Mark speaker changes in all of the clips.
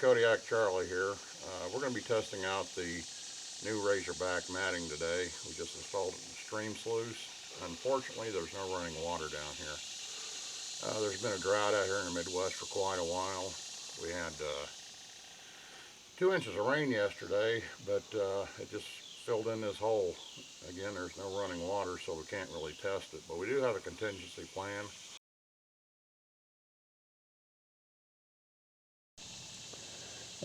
Speaker 1: Kodiak Charlie here. We're going to be testing out the new Razorback matting today. We just installed it in stream sluice. Unfortunately, there's no running water down here. There's been a drought out here in the Midwest for quite a while. We had 2 inches of rain yesterday, but it just filled in this hole. Again, there's no running water, so we can't really test it, but we do have a contingency plan.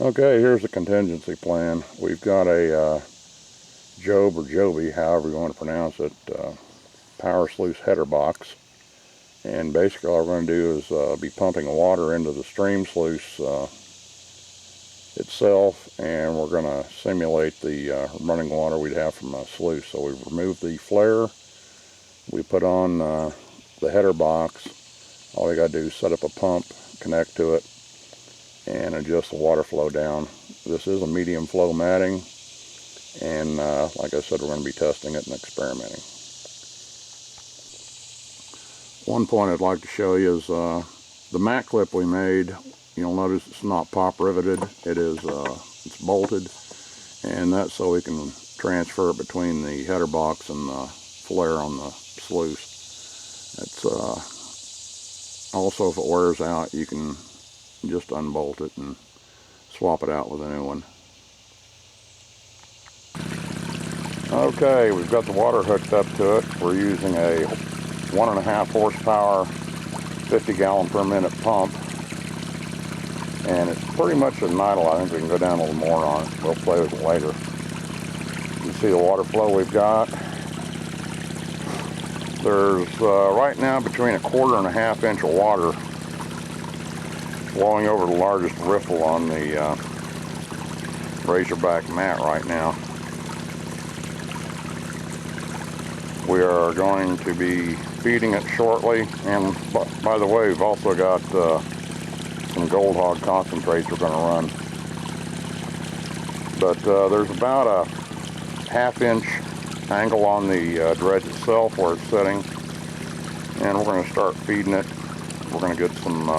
Speaker 1: Okay, here's the contingency plan. We've got a Jobe or Jobe, however you want to pronounce it, power sluice header box. And basically all we're going to do is be pumping water into the stream sluice itself, and we're going to simulate the running water we'd have from a sluice. So we've removed the flare, we put on the header box. All we got to do is set up a pump, connect to it, and adjust the water flow down. This is a medium flow matting, and like I said, we're going to be testing it and experimenting. One point I'd like to show you is the mat clip we made. You'll notice it's not pop riveted. It is it's bolted, and that's so we can transfer it between the header box and the flare on the sluice. It's also, if it wears out, you can just unbolt it and swap it out with a new one. Okay, we've got the water hooked up to it. We're using a 1.5 horsepower 50 gallon per minute pump, and it's pretty much an idle. I think we can go down a little more on it. We'll play with it later. You see the water flow we've got. There's right now between 1/4 and 1/2 inch of water flowing over the largest riffle on the Razorback mat right now. We are going to be feeding it shortly, and by the way, we've also got some Gold Hog concentrates we're going to run. But there's about a 1/2 inch angle on the dredge itself where it's sitting, and we're going to start feeding it. We're going to get some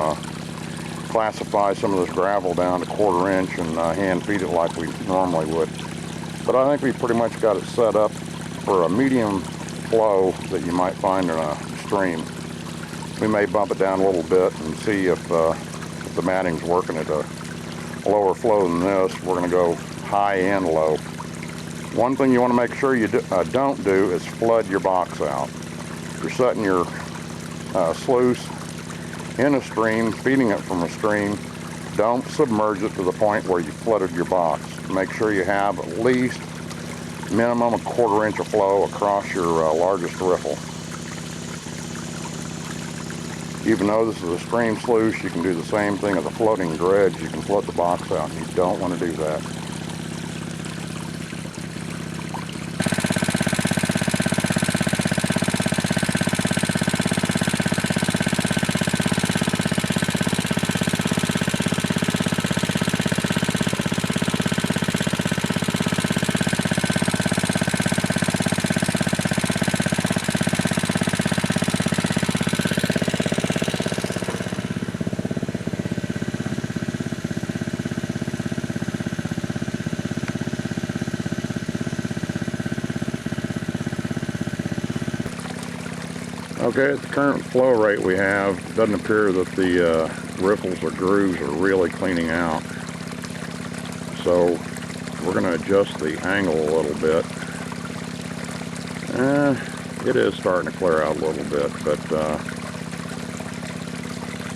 Speaker 1: classify some of this gravel down to 1/4 inch and hand feed it like we normally would. But I think we pretty much got it set up for a medium flow that you might find in a stream. We may bump it down a little bit and see if the matting's working at a lower flow than this. We're going to go high and low. One thing you want to make sure you don't do is flood your box out. You're setting your sluice in a stream, feeding it from a stream. Don't submerge it to the point where you flooded your box. Make sure you have at least minimum 1/4 inch of flow across your largest riffle. Even though this is a stream sluice, you can do the same thing as a floating dredge. You can flood the box out, and you don't want to do that. Okay, at the current flow rate we have, it doesn't appear that the riffles or grooves are really cleaning out. So we're going to adjust the angle a little bit. It is starting to clear out a little bit, but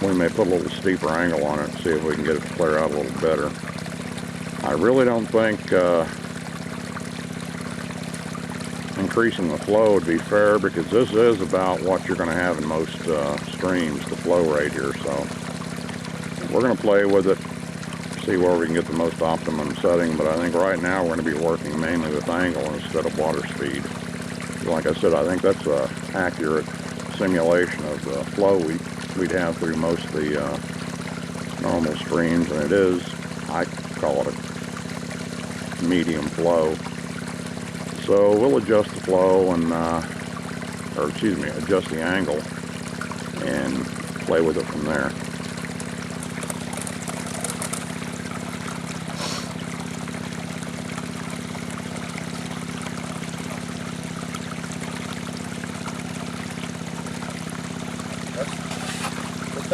Speaker 1: we may put a little steeper angle on it and see if we can get it to clear out a little better. I really don't think increasing the flow would be fair, because this is about what you're going to have in most streams, the flow rate here. So we're going to play with it, see where we can get the most optimum setting, but I think right now we're going to be working mainly with angle instead of water speed. Like I said, I think that's an accurate simulation of the flow we'd have through most of the normal streams, and it is, I call it a medium flow. So we'll adjust the flow and, adjust the angle and play with it from there.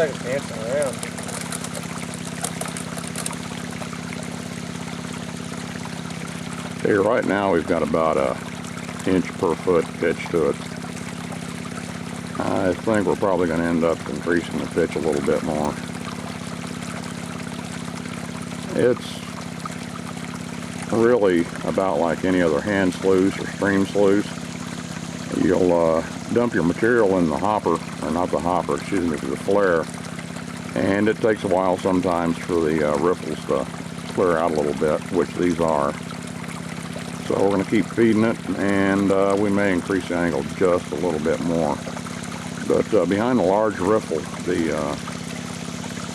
Speaker 2: like it's dancing around.
Speaker 1: Okay, right now we've got about a inch per foot pitch to it. I think we're probably going to end up increasing the pitch a little bit more. It's really about like any other hand sluice or stream sluice. You'll dump your material in the hopper, or not the hopper, excuse me, the flare, and it takes a while sometimes for the riffles to clear out a little bit, which these are. So we're going to keep feeding it, and we may increase the angle just a little bit more. But behind the large riffle, the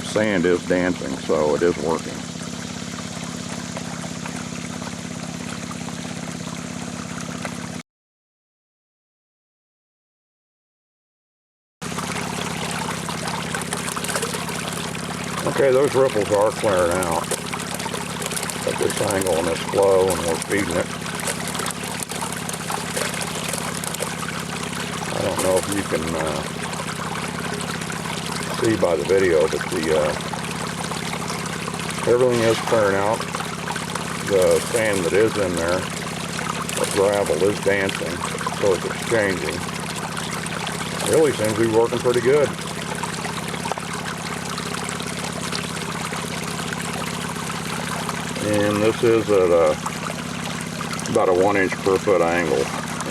Speaker 1: sand is dancing, so it is working. Okay, those ripples are clearing out at this angle and this flow, and we're feeding it. I don't know if you can see by the video, but everything is clearing out. The sand that is in there, the gravel is dancing, so it's exchanging. Really seems to be working pretty good. And this is at about a 1 inch per foot angle,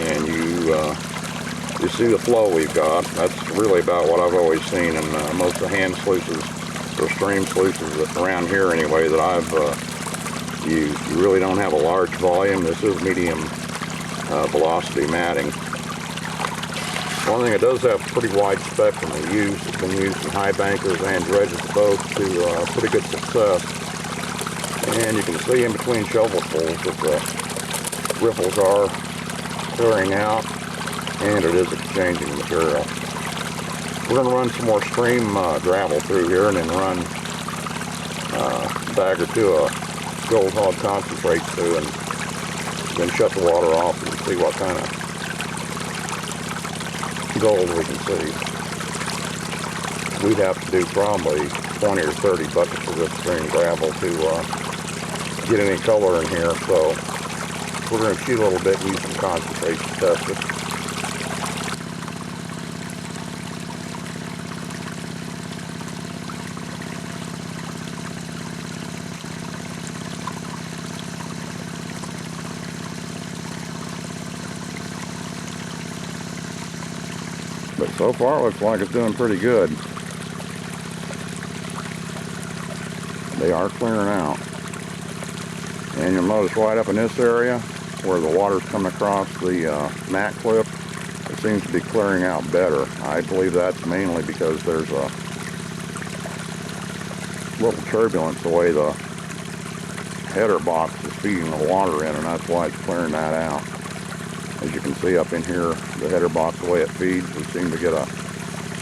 Speaker 1: and you see the flow we've got. That's really about what I've always seen in most of the hand sluices or stream sluices around here anyway that I've used. You really don't have a large volume. This is medium velocity matting. One thing, it does have pretty wide spectrum of use. It's been used in high bankers and dredges both to pretty good success. And you can see in between shovelfuls that the riffles are clearing out, and it is exchanging material. We're going to run some more stream gravel through here, and then run a bag or two of Gold Hog concentrate through, and then shut the water off and see what kind of gold we can see. We'd have to do probably 20 or 30 buckets of this stream gravel to get any color in here, so we're going to shoot a little bit and use some concentrate to test it. But so far it looks like it's doing pretty good. They are clearing out. And you'll notice right up in this area where the water's coming across the mat clip, it seems to be clearing out better. I believe that's mainly because there's a little turbulence the way the header box is feeding the water in, and that's why it's clearing that out. As you can see up in here, the header box, the way it feeds, we seem to get a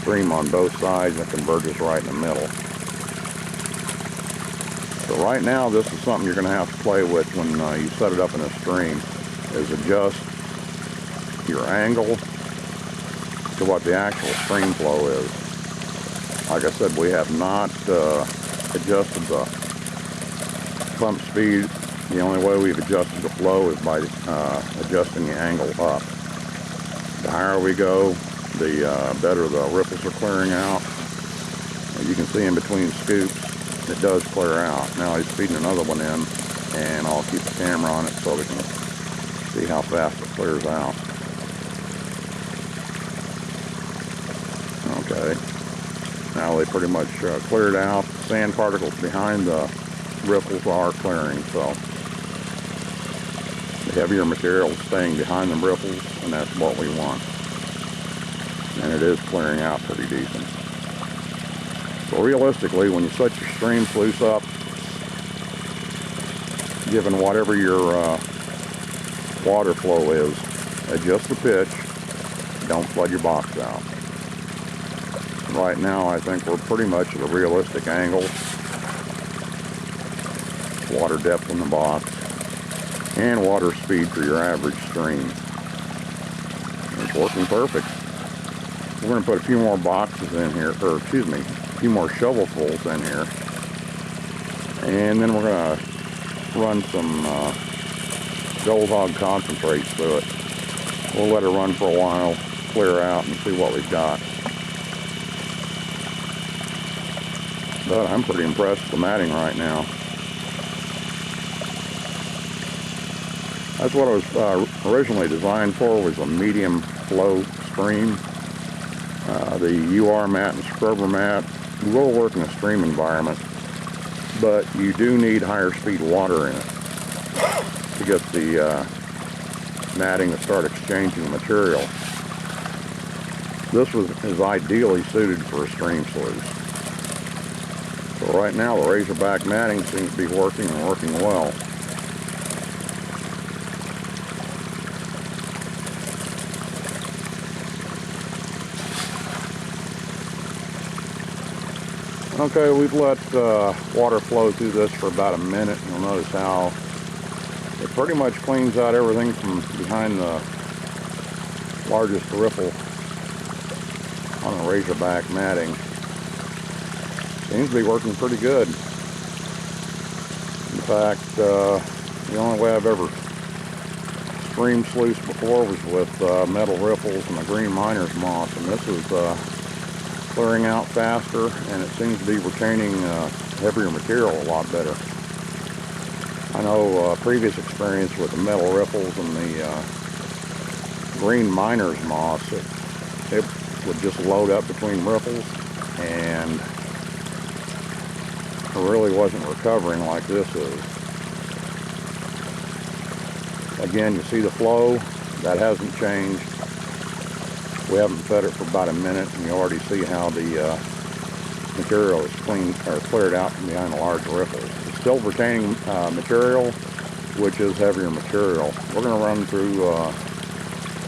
Speaker 1: stream on both sides that converges right in the middle. So right now, this is something you're going to have to play with when you set it up in a stream, is adjust your angle to what the actual stream flow is. Like I said, we have not adjusted the pump speed. The only way we've adjusted the flow is by adjusting the angle up. The higher we go, the better the ripples are clearing out. And you can see in between scoops, it does clear out. Now he's feeding another one in, and I'll keep the camera on it so we can see how fast it clears out. Okay, now they pretty much cleared out. Sand particles behind the riffles are clearing, so the heavier material is staying behind the riffles, and that's what we want. And it is clearing out pretty decent. So realistically, when you set your stream sluice up, given whatever your water flow is, adjust the pitch, don't flood your box out. Right now, I think we're pretty much at a realistic angle. Water depth in the box, and water speed for your average stream. It's working perfect. We're going to put a few more boxes in here, or excuse me, few more shovelfuls in here. And then we're going to run some Gold Hog concentrates through it. We'll let it run for a while, clear out, and see what we've got. But I'm pretty impressed with the matting right now. That's what it was originally designed for, was a medium flow stream. The UR mat and scrubber mat will work in a stream environment, but you do need higher speed water in it to get the matting to start exchanging material. This is ideally suited for a stream sluice. So right now the Razorback matting seems to be working and working well. Okay, we've let water flow through this for about a minute. You'll notice how it pretty much cleans out everything from behind the largest ripple on the Razorback matting. Seems to be working pretty good. In fact, the only way I've ever stream sluiced before was with metal ripples and the green miner's moss, and this is clearing out faster, and it seems to be retaining heavier material a lot better. I know previous experience with the metal ripples and the green miner's moss, it would just load up between ripples, and it really wasn't recovering like this is. Again, you see the flow, that hasn't changed. We haven't fed it for about a minute, and you already see how the material is cleared out from behind the large ripples. It's still retaining material, which is heavier material. We're going to run through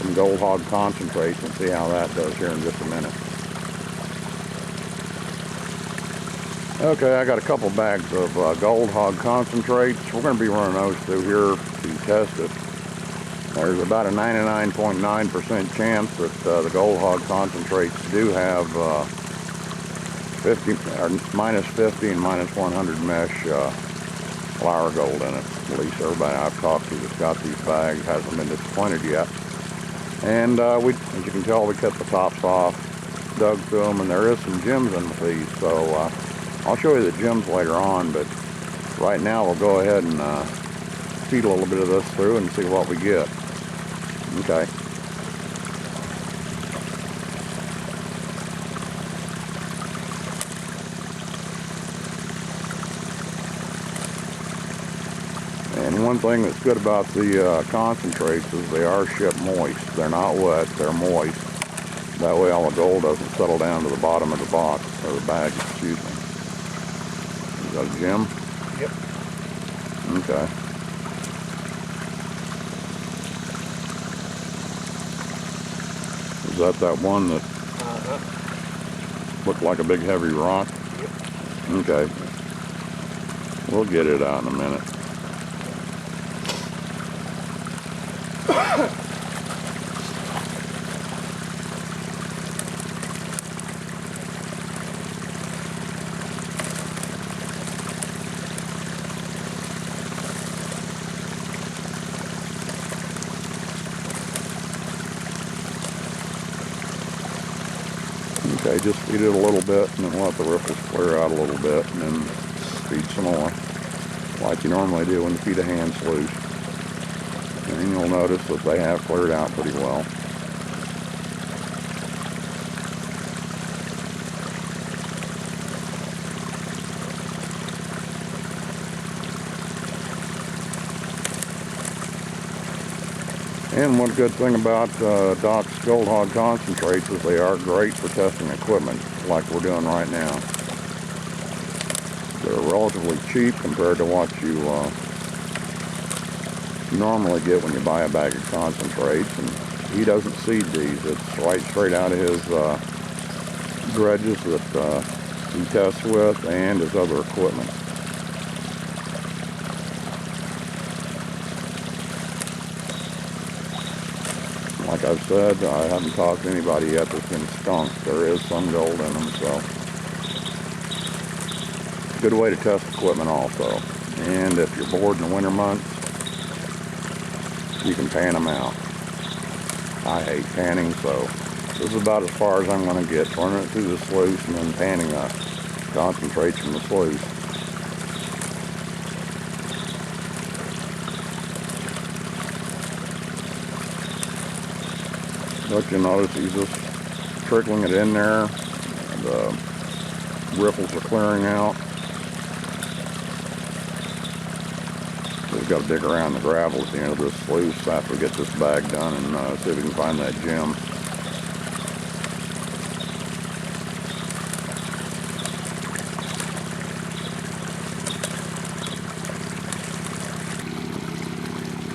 Speaker 1: some Gold Hog concentrates and see how that does here in just a minute. Okay, I got a couple bags of Gold Hog concentrates. We're going to be running those through here to test it. There's about a 99.9% chance that the Gold Hog concentrates do have minus 50 and minus 100 mesh flour gold in it. At least everybody I've talked to that's got these bags hasn't been disappointed yet. And as you can tell, we cut the tops off, dug through them, and there is some gems in with these. So I'll show you the gems later on, but right now we'll go ahead and feed a little bit of this through and see what we get. Okay. And one thing that's good about the concentrates is they are shipped moist. They're not wet, they're moist. That way all the gold doesn't settle down to the bottom of the box, or the bag, excuse me. Is that a gem?
Speaker 2: Yep.
Speaker 1: Okay. Is that one that looked like a big heavy rock? Yep. Okay. We'll get it out in a minute. Okay, just feed it a little bit and then let the ripples clear out a little bit, and then feed some more, like you normally do when you feed a hand sluice. And you'll notice that they have cleared out pretty well. And one good thing about Doc's Gold Hog concentrates is they are great for testing equipment, like we're doing right now. They're relatively cheap compared to what you normally get when you buy a bag of concentrates. And he doesn't seed these; it's right straight out of his dredges that he tests with, and his other equipment. Like I've said, I haven't talked to anybody yet that's been skunked. There is some gold in them, so good way to test equipment also. And if you're bored in the winter months, you can pan them out. I hate panning, so this is about as far as I'm going to get. Running it through the sluice and then panning the concentrates from the sluice. But you notice he's just trickling it in there. The ripples are clearing out. We've got to dig around the gravel at the end of this sluice after we get this bag done and see if we can find that gem.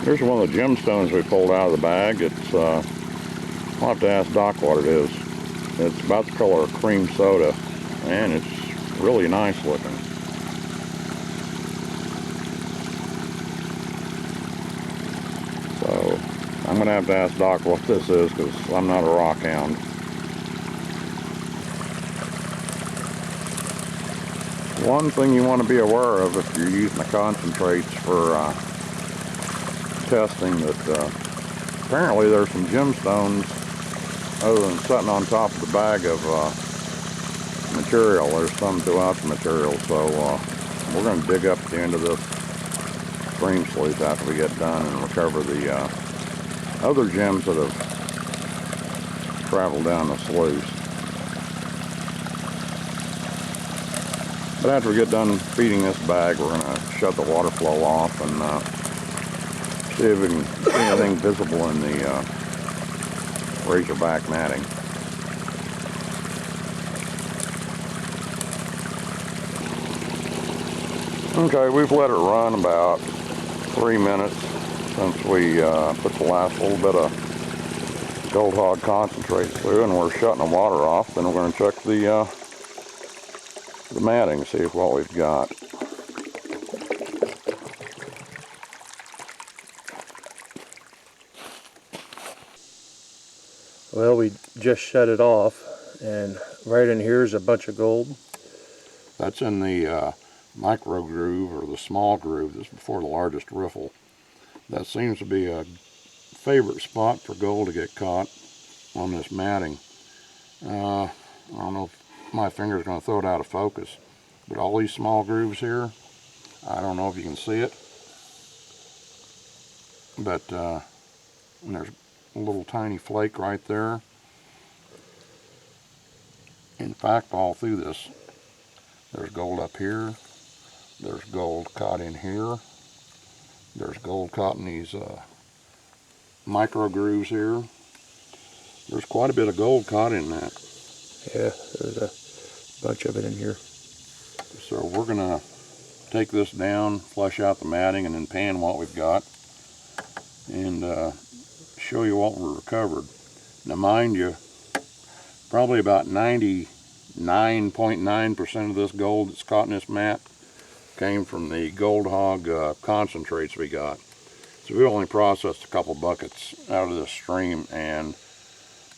Speaker 1: Here's one of the gemstones we pulled out of the bag. It's, I'll have to ask Doc what it is. It's about the color of cream soda, and it's really nice looking. So I'm going to have to ask Doc what this is, because I'm not a rock hound. One thing you want to be aware of if you're using the concentrates for testing, that apparently there's some gemstones other than sitting on top of the bag of material. There's some throughout the material, so we're going to dig up at the end of this stream sluice after we get done and recover the other gems that have traveled down the sluice. But after we get done feeding this bag, we're going to shut the water flow off and see if we can see anything visible in the Razorback matting. Okay, we've let it run about 3 minutes since we put the last little bit of Gold Hog concentrate through, and we're shutting the water off. Then we're going to check the matting, see what we've got.
Speaker 2: Well, we just shut it off, and right in here is a bunch of gold.
Speaker 1: That's in the micro groove, or the small groove. This is before the largest riffle. That seems to be a favorite spot for gold to get caught on this matting. I don't know if my finger's going to throw it out of focus, but all these small grooves here, I don't know if you can see it, but there's a little tiny flake right there. In fact, all through this, there's gold up here, there's gold caught in here, there's gold caught in these micro grooves here. There's quite a bit of gold caught in that.
Speaker 2: Yeah, there's a bunch of it in here.
Speaker 1: So we're going to take this down, flush out the matting, and then pan what we've got, and show you what we recovered. Now mind you, probably about 99.9% of this gold that's caught in this mat came from the Gold Hog concentrates we got. So we only processed a couple buckets out of this stream, and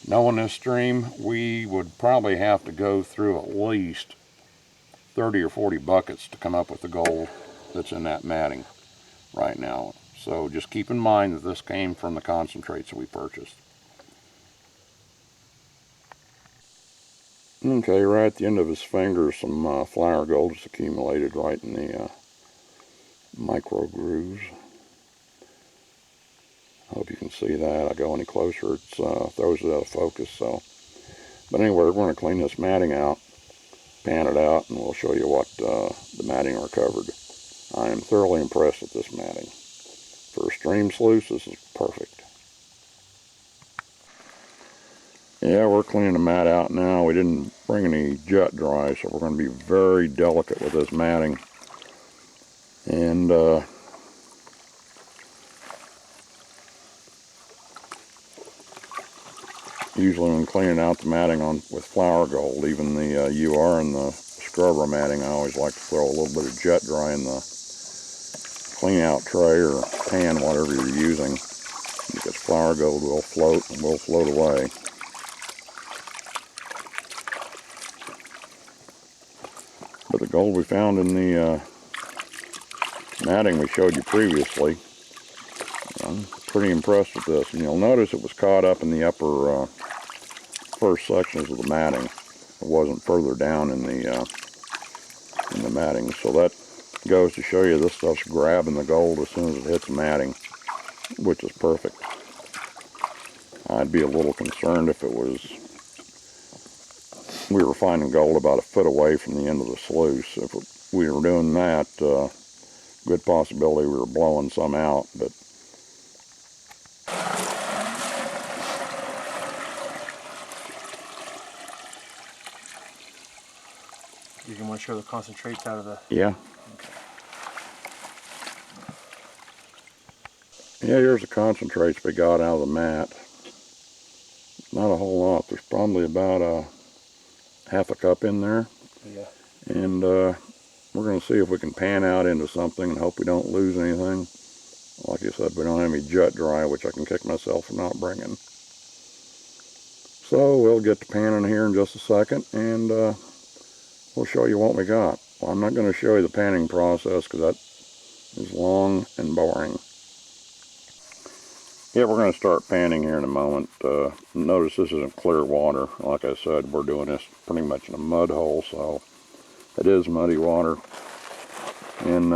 Speaker 1: knowing this stream, we would probably have to go through at least 30 or 40 buckets to come up with the gold that's in that matting right now. So just keep in mind that this came from the concentrates that we purchased. Okay, right at the end of his finger, some flour gold is accumulated right in the micro grooves. I hope you can see that. I go any closer, it throws it out of focus. So, but anyway, we're going to clean this matting out, pan it out, and we'll show you what the matting recovered. I am thoroughly impressed with this matting. For a stream sluice, this is perfect. Yeah, we're cleaning the mat out now. We didn't bring any jet dry, so we're going to be very delicate with this matting. And usually when cleaning out the matting with flour gold, even the UR and the scrubber matting, I always like to throw a little bit of jet dry in the clean out tray or pan, whatever you're using, because flour gold will float away. But the gold we found in the matting we showed you previously. I'm pretty impressed with this, and you'll notice it was caught up in the upper first sections of the matting. It wasn't further down in the matting, so that goes to show you this stuff's grabbing the gold as soon as it hits the matting, which is perfect. I'd be a little concerned if it was, we were finding gold about a foot away from the end of the sluice. If we were doing that, good possibility we were blowing some out, but
Speaker 2: You can want to show the concentrates out of the...
Speaker 1: yeah. Yeah, here's the concentrates we got out of the mat. Not a whole lot. There's probably about a half a cup in there.
Speaker 2: Yeah.
Speaker 1: And we're going to see if we can pan out into something and hope we don't lose anything. Like you said, we don't have any jet dry, which I can kick myself for not bringing. So we'll get to panning here in just a second, and we'll show you what we got. Well, I'm not going to show you the panning process because that is long and boring. Yeah, we're going to start panning here in a moment. Notice this isn't clear water. Like I said, we're doing this pretty much in a mud hole, so it is muddy water. And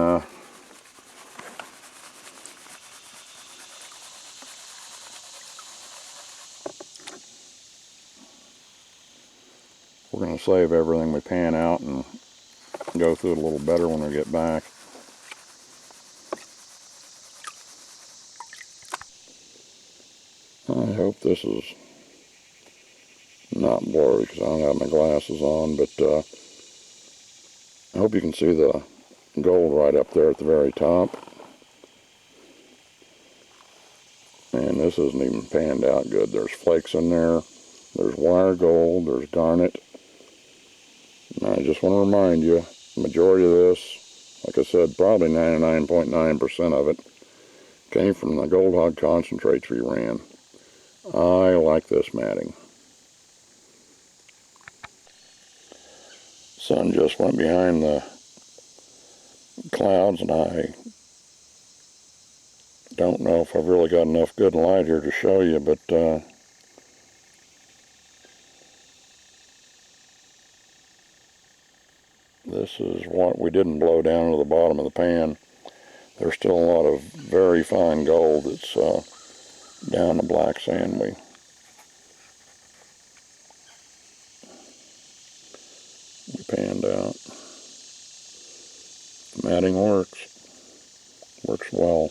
Speaker 1: we're going to save everything we pan out and go through it a little better when we get back. I hope this is not blurry because I don't have my glasses on, but I hope you can see the gold right up there at the very top. And this isn't even panned out good. There's flakes in there, there's wire gold, there's garnet. And I just want to remind you, the majority of this, like I said, probably 99.9% of it, came from the Gold Hog concentrates we ran. I like this matting. Sun just went behind the clouds, and I don't know if I've really got enough good light here to show you, but this is what we didn't blow down to the bottom of the pan. There's still a lot of very fine gold that's down the black sand we panned out. The matting works well.